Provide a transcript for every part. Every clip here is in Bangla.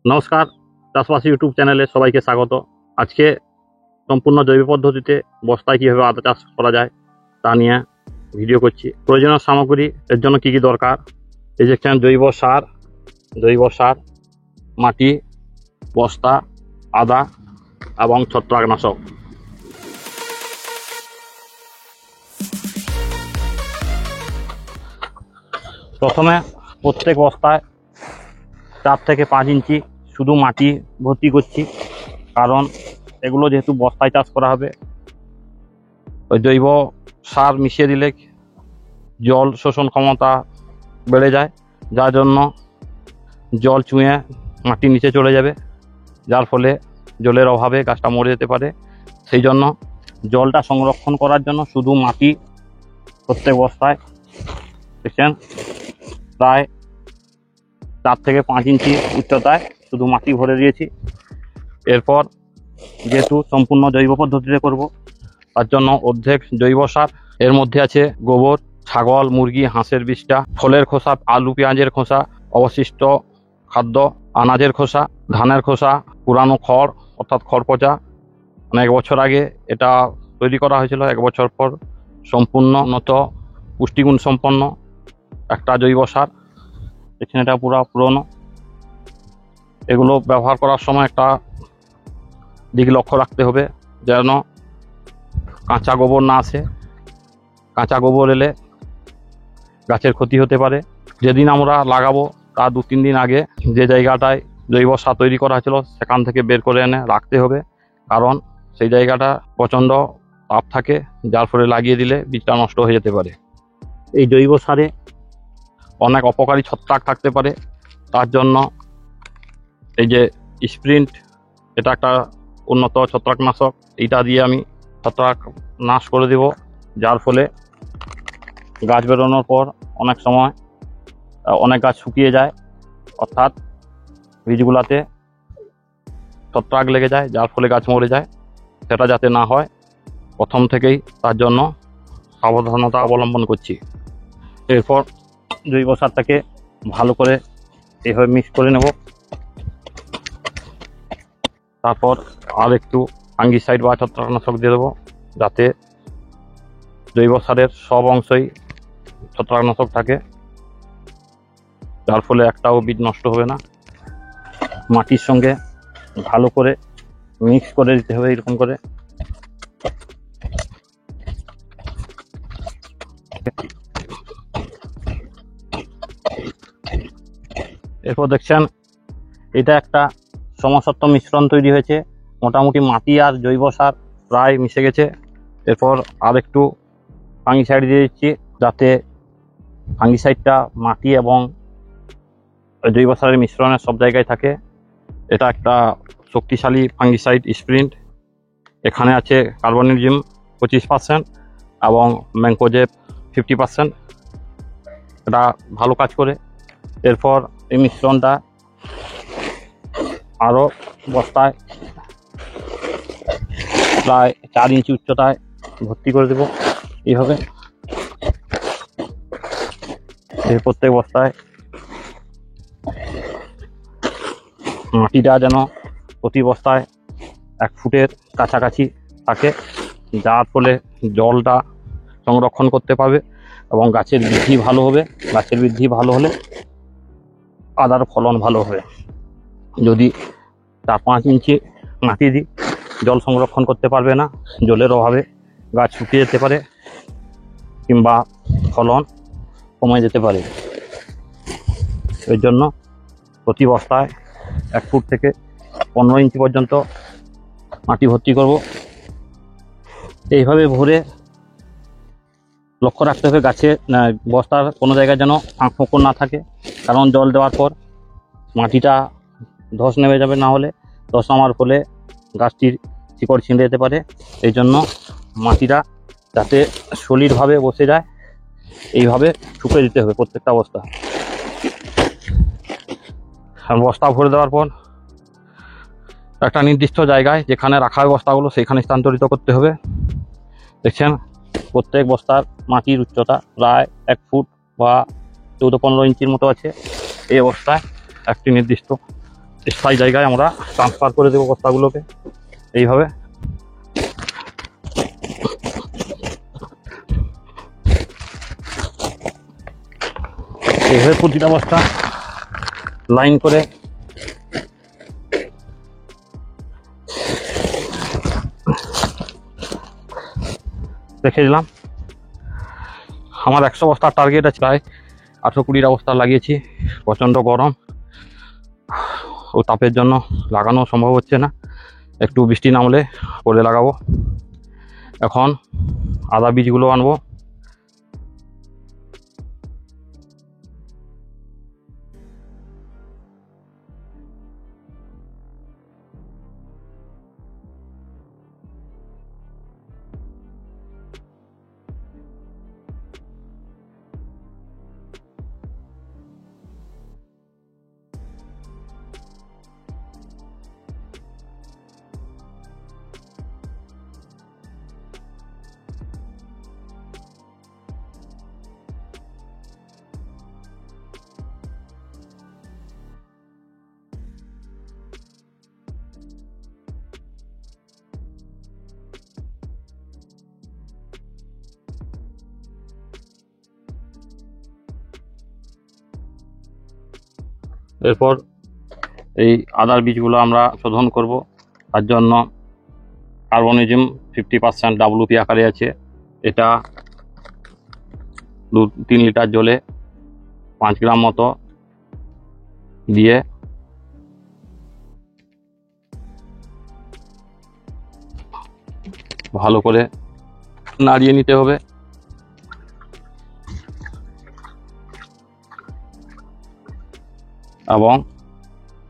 নমস্কার, চাষবাস ইউটিউব চ্যানেলে সবাইকে স্বাগত। আজকে সম্পূর্ণ জৈব পদ্ধতিতে বস্তায় কীভাবে আদা চাষ করা যায় তা নিয়ে ভিডিও করছি। প্রয়োজনীয় সামগ্রী এর জন্য কী কী দরকার, এই যে জৈব সার, মাটি, বস্তা, আদা এবং ছত্রাকনাশক। প্রথমে প্রত্যেক বস্তায় 4 থেকে 5 ইঞ্চি শুধু মাটি ভর্তি করছি, কারণ এগুলো যেহেতু বস্তায় চাষ করা হবে, ওই জৈব সার মিশিয়ে দিলে জল শোষণ ক্ষমতা বেড়ে যায়, যার জন্য জল চুঁয়ে মাটির নিচে চলে যাবে, যার ফলে জলের অভাবে গাছটা মরে যেতে পারে। সেই জন্য জলটা সংরক্ষণ করার জন্য শুধু মাটি প্রত্যেক বস্তায় দেখছেন প্রায় 4 থেকে 5 ইঞ্চি উচ্চতায় শুধু মাটি ভরে দিয়েছি। এরপর যেহেতু সম্পূর্ণ জৈব পদ্ধতিতে করব, তার জন্য অর্ধেক জৈব সার, এর মধ্যে আছে গোবর, ছাগল, মুরগি, হাঁসের বিষ্ঠা, ফলের খোসা, আলু পেঁয়াজের খোসা, অবশিষ্ট খাদ্য, আনাজের খোসা, ধানের খোসা, পুরানো খড় অর্থাৎ খড় পচা। অনেক বছর আগে এটা তৈরি করা হয়েছিল, 1 বছর পর সম্পূর্ণ পুষ্টিগুণ সম্পন্ন একটা জৈব সার। এখানে এটা পুরো পুরনো। এগুলো ব্যবহার করার সময় একটা দিক লক্ষ্য রাখতে হবে যেন কাঁচা গোবর না আসে। কাঁচা গোবর এলে গাছের ক্ষতি হতে পারে। যেদিন আমরা লাগাবো তার 2-3 দিন আগে যে জায়গাটায় জৈব সার তৈরি করা হয়েছিল সেখান থেকে বের করে এনে রাখতে হবে, কারণ সেই জায়গাটা প্রচণ্ড তাপ থাকে, যার ফলে লাগিয়ে দিলে বীজটা নষ্ট হয়ে যেতে পারে। এই জৈব সারে অনেক অপকারী ছত্রাক থাকতে পারে, তার জন্য এই যে স্প্রিন্ট, এটা একটা উন্নত ছত্রাকনাশক, এইটা দিয়ে আমি ছত্রাক নাশ করে দেব, যার ফলে গাছ বেরোনোর পর অনেক সময় অনেক গাছ শুকিয়ে যায়, অর্থাৎ বীজগুলাতে ছত্রাক লেগে যায়, যার ফলে গাছ মরে যায়। সেটা যাতে না হয় প্রথম থেকেই তার জন্য সাবধানতা অবলম্বন করছি। এরপর জৈব সারটাকে ভালো করে এভাবে মিক্স করে নেব। তারপর আর একটু ফাঙ্গিসাইড বা ছত্রাকনাশক দিয়ে দেবো, যাতে জৈব সারের সব অংশই ছত্রাকনাশক থাকে, যার ফলে একটাও বীজ নষ্ট হবে না। মাটির সঙ্গে ভালো করে মিক্স করে দিতে হবে এরকম করে। এরপর দেখছেন এটা একটা সমসত্ব মিশ্রণ তৈরি হয়েছে, মোটামুটি মাটি আর জৈব সার প্রায় মিশে গেছে। এরপর আর একটু ফাঙ্গিসাইড দিয়ে দিচ্ছি, যাতে ফাঙ্গিসাইডটা মাটি এবং জৈব সারের মিশ্রণের সব জায়গায় থাকে। এটা একটা শক্তিশালী ফাঙ্গিসাইড স্প্রিন্ট। এখানে আছে কার্বনিজম 25% এবং ম্যাঙ্কোজেব 50%। এটা ভালো কাজ করে। এরপর এই মিশ্রণটা আরও বস্তায় প্রায় 4 ইঞ্চি উচ্চতায় ভর্তি করে দেব এইভাবে। এই প্রত্যেক বস্তায় মাটিটা যেন প্রতি বস্তায় 1 ফুটের কাছাকাছি থাকে, যার ফলে জলটা সংরক্ষণ করতে পারবে এবং গাছের বৃদ্ধি ভালো হবে। গাছের বৃদ্ধি ভালো হলে আদার ফলন ভালো হবে। যদি 4-5 ইঞ্চি মাটি দিই, জল সংরক্ষণ করতে পারবে না, জলের অভাবে গাছ শুকিয়ে যেতে পারে কিংবা ফলন কমে যেতে পারে। এর জন্য প্রতি বস্তায় 1 ফুট থেকে 15 ইঞ্চি পর্যন্ত মাটি ভর্তি করব। এইভাবে ভরে লক্ষ্য রাখতে হবে গাছে বস্তার কোনো জায়গায় যেন ফাঁক ফোকর না থাকে, কারণ জল দেওয়ার পর মাটিটা ধস নেমে যাবে, না হলে ধস নামার ফলে গাছটির শিকড় ছিঁড়ে যেতে পারে। এই জন্য মাটিটা যাতে সলিডভাবে বসে যায় এইভাবে শুকিয়ে দিতে হবে প্রত্যেকটা বস্তা। আর বস্তা ভরে দেওয়ার পর একটা নির্দিষ্ট জায়গায় যেখানে রাখা হয় বস্তাগুলো সেখানে স্থানান্তরিত করতে হবে। দেখছেন প্রত্যেক বস্তার মাটির উচ্চতা প্রায় 1 ফুট বা 14-15 ইঞ্চির মতো আছে। এই অবস্থায় একটি নির্দিষ্ট স্থায়ী জায়গায় আমরা ট্রান্সফার করে দেবো বস্তাগুলোকে এইভাবে। এইভাবে প্রতিটা বস্তা লাইন করে রেখে দিলাম। আমার 100 বস্তার টার্গেট আছে, প্রায় 18-20টা বস্তা লাগিয়েছি। প্রচণ্ড গরম ও তাপের জন্য লাগানো সম্ভব হচ্ছে না, একটু বৃষ্টি নামলে পরে লাগাবো। এখন আদা বীজগুলো আনবো। এরপর এই আদার বীজগুলো আমরা শোধন করব। তার জন্য কার্বনিজম 50% WP আকারে আছে। এটা 2-3 লিটার জলে 5 গ্রাম মতো দিয়ে ভালো করে নাড়িয়ে নিতে হবে। এবং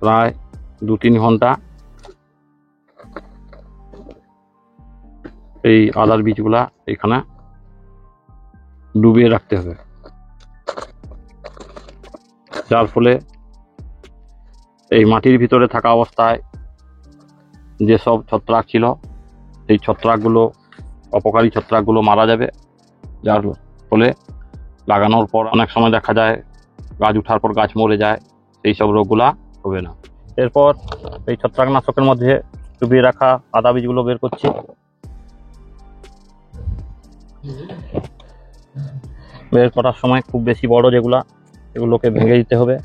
প্রায় 2-3 ঘন্টা এই আদার বীজগুলা এখানে ডুবিয়ে রাখতে হবে, যার ফলে এই মাটির ভিতরে থাকা অবস্থায় যেসব ছত্রাক ছিল সেই ছত্রাকগুলো, অপকারী ছত্রাকগুলো মারা যাবে, যার ফলে লাগানোর পর অনেক সময় দেখা যায় গাছ ওঠার পর গাছ মরে যায়, সেই সব রোগগুলা হবে না। এরপর এই ছত্রাকনাশকের মধ্যে ডুবিয়ে রাখা আদা বীজগুলো বের করছি। বের করার সময় খুব বেশি বড় যেগুলা, এগুলোকে ভেঙে দিতে হবে।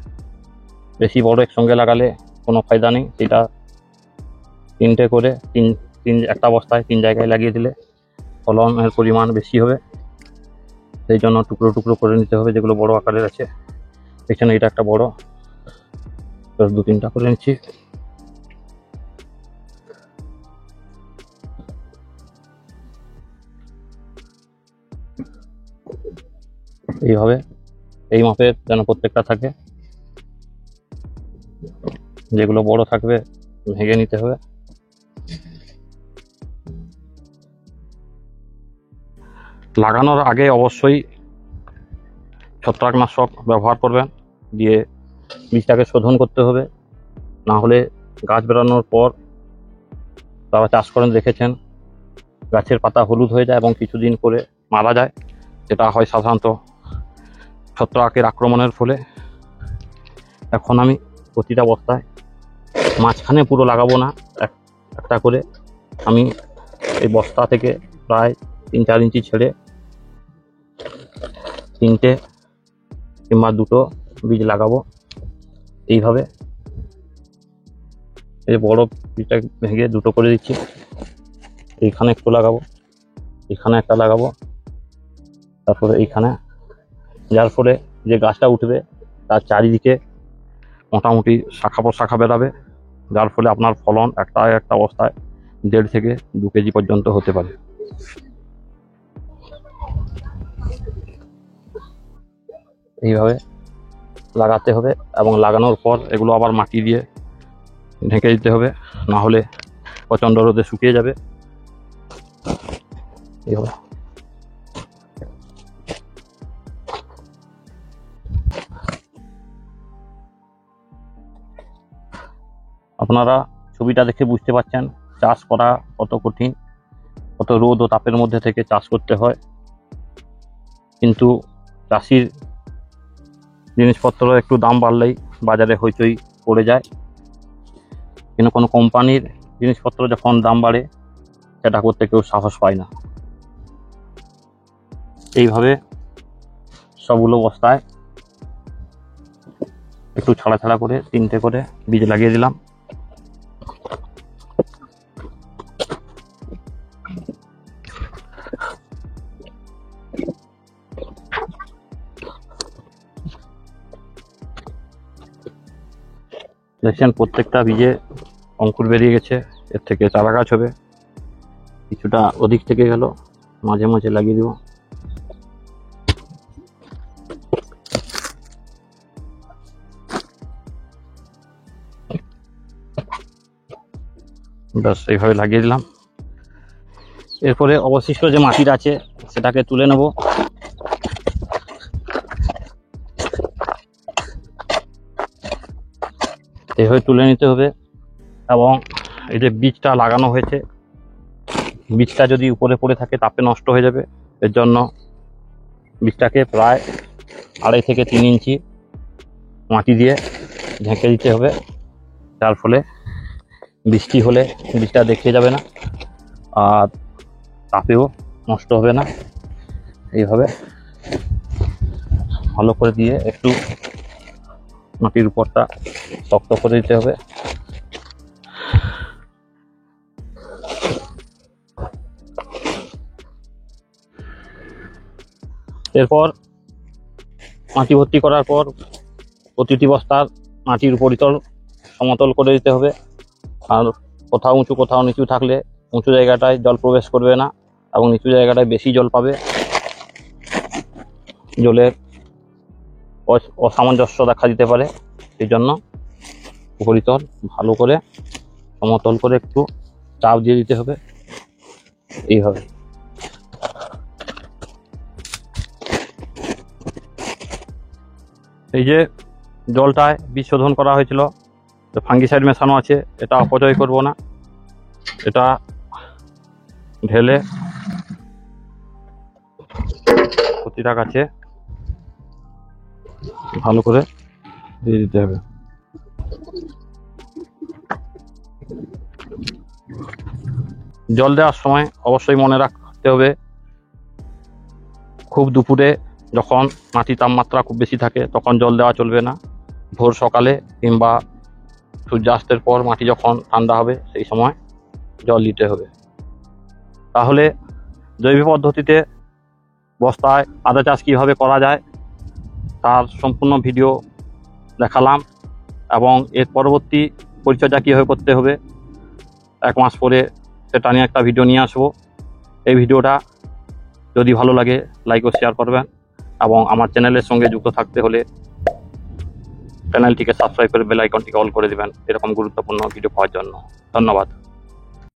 বেশি বড় একসঙ্গে লাগালে কোনো ফায়দা নেই। সেটা 3টে করে একটা বস্তায় 3 জায়গায় লাগিয়ে দিলে ফলনের পরিমাণ বেশি হবে। সেই জন্য টুকরো টুকরো করে নিতে হবে, যেগুলো বড় আকারের আছে। এখানে এটা একটা বড়, 2-3টা করে নিচ্ছি। এইভাবে এই মাপের যেন প্রত্যেকটা থাকে, যেগুলো বড় থাকবে ভেঙে নিতে হবে। লাগানোর আগে অবশ্যই ছত্রাকনাশক ব্যবহার করবেন, দিয়ে বীজটাকে শোধন করতে হবে। না হলে গাছ বেরানোর পর তারা চাষ করেন দেখেছেন গাছের পাতা হলুদ হয়ে যায় এবং কিছুদিন করে মারা যায়। যেটা হয় সাধারণত ছত্রাকের আক্রমণের ফলে। এখন আমি প্রতিটা বস্তায় মাঝখানে পুরো লাগাবো না, একটা করে আমি এই বস্তা থেকে প্রায় 3-4 ইঞ্চি ছেড়ে 3টে কিংবা 2টো বীজ লাগাবো। এইভাবে এই বড় বীজটা ভেঙে 2টো করে দিচ্ছি। এইখানে একটু লাগাবো, এখানে একটা লাগাবো, তারপরে এইখানে, যার ফলে যে গাছটা উঠবে তার চারিদিকে মোটামুটি শাখা প্রশাখা বেরাবে, যার ফলে আপনার ফলন একটা অবস্থায় 1.5 থেকে 2 কেজি পর্যন্ত হতে পারে। এইভাবে লাগাতে হবে এবং লাগানোর পর এগুলো আবার মাটি দিয়ে ঢেকে দিতে হবে, না হলে প্রচণ্ড রোদে শুকিয়ে যাবে। এইভাবে আপনারা ছবিটা দেখে বুঝতে পারছেন চাষ করা কত কঠিন, কত রোদ ও তাপের মধ্যে থেকে চাষ করতে হয়। কিন্তু চাষির জিনিসপত্র একটু দাম বাড়লেই বাজারে হইচই পড়ে যায়। কিন্তু কোনো কোম্পানির জিনিসপত্র যখন দাম বাড়ে সেটা করতে কেউ সাহস পায় না। এইভাবে সবগুলো বস্তায় একটু ছাড়া ছাড়া করে 3টে করে বীজ লাগিয়ে দিলাম। দেখছেন প্রত্যেকটা বীজে অঙ্কুর বেরিয়ে গেছে, এর থেকে চারা গাছ হবে। কিছুটা অধিক থেকে গেল, মাঝে মাঝে লাগিয়ে দিব। ব্যাস এইভাবে লাগিয়ে দিলাম। এরপরে অবশিষ্ট যে মাটির আছে সেটাকে তুলে নেব। এইভাবে তুলে নিতে হবে। এবং এই যে বীজটা লাগানো হয়েছে, বীজটা যদি উপরে পড়ে থাকে তাপে নষ্ট হয়ে যাবে। এর জন্য বীজটাকে প্রায় 2.5 থেকে 3 ইঞ্চি মাটি দিয়ে ঢেকে দিতে হবে, যার ফলে বৃষ্টি হলে বীজটা দেখে যাবে না আর তাপেও নষ্ট হবে না। এইভাবে ভালো করে দিয়ে একটু মাটির উপরটা শক্ত করে দিতে হবে। এরপর মাটি ভর্তি করার পর প্রতিটি বস্তার মাটির উপরিতল সমতল করে দিতে হবে। আর কোথাও উঁচু কোথাও নিচু থাকলে উঁচু জায়গাটায় জল প্রবেশ করবে না এবং নিচু জায়গাটায় বেশি জল পাবে। জলের অসামঞ্জস্য দেখা দিতে পারে, সেই জন্য উপরিতল ভালো করে সমতল করে একটু চাপ দিয়ে দিতে হবে। এইভাবে এই যে জলটায় বীজ শোধন করা হয়েছিল, ফাঙ্গিসাইড মেশানো আছে, এটা অপচয় করব না। এটা ঢেলে প্রতিটা গাছে ভালো করে দিয়ে দিতে হবে। জল দেওয়ার সময় অবশ্যই মনে রাখতে হবে, খুব দুপুরে যখন মাটির তাপমাত্রা খুব বেশি থাকে তখন জল দেওয়া চলবে না। ভোর সকালে কিংবা সূর্যাস্তের পর মাটি যখন ঠান্ডা হবে সেই সময় জল দিতে হবে। তাহলে জৈব পদ্ধতিতে বস্তায় আদা চাষ কীভাবে করা যায় তার সম্পূর্ণ ভিডিও দেখালাম, এবং এর পরবর্তী পরিচর্যা কীভাবে করতে হবে 1 মাস পরে সেটা নিয়ে একটা ভিডিও নিয়ে আসবো। এই ভিডিওটা যদি ভালো লাগে লাইক ও শেয়ার করবেন, এবং আমার চ্যানেলের সঙ্গে যুক্ত থাকতে হলে চ্যানেলটিকে সাবস্ক্রাইব করে বেল আইকনটিকে অল করে দেবেন এরকম গুরুত্বপূর্ণ ভিডিও পাওয়ার জন্য। ধন্যবাদ।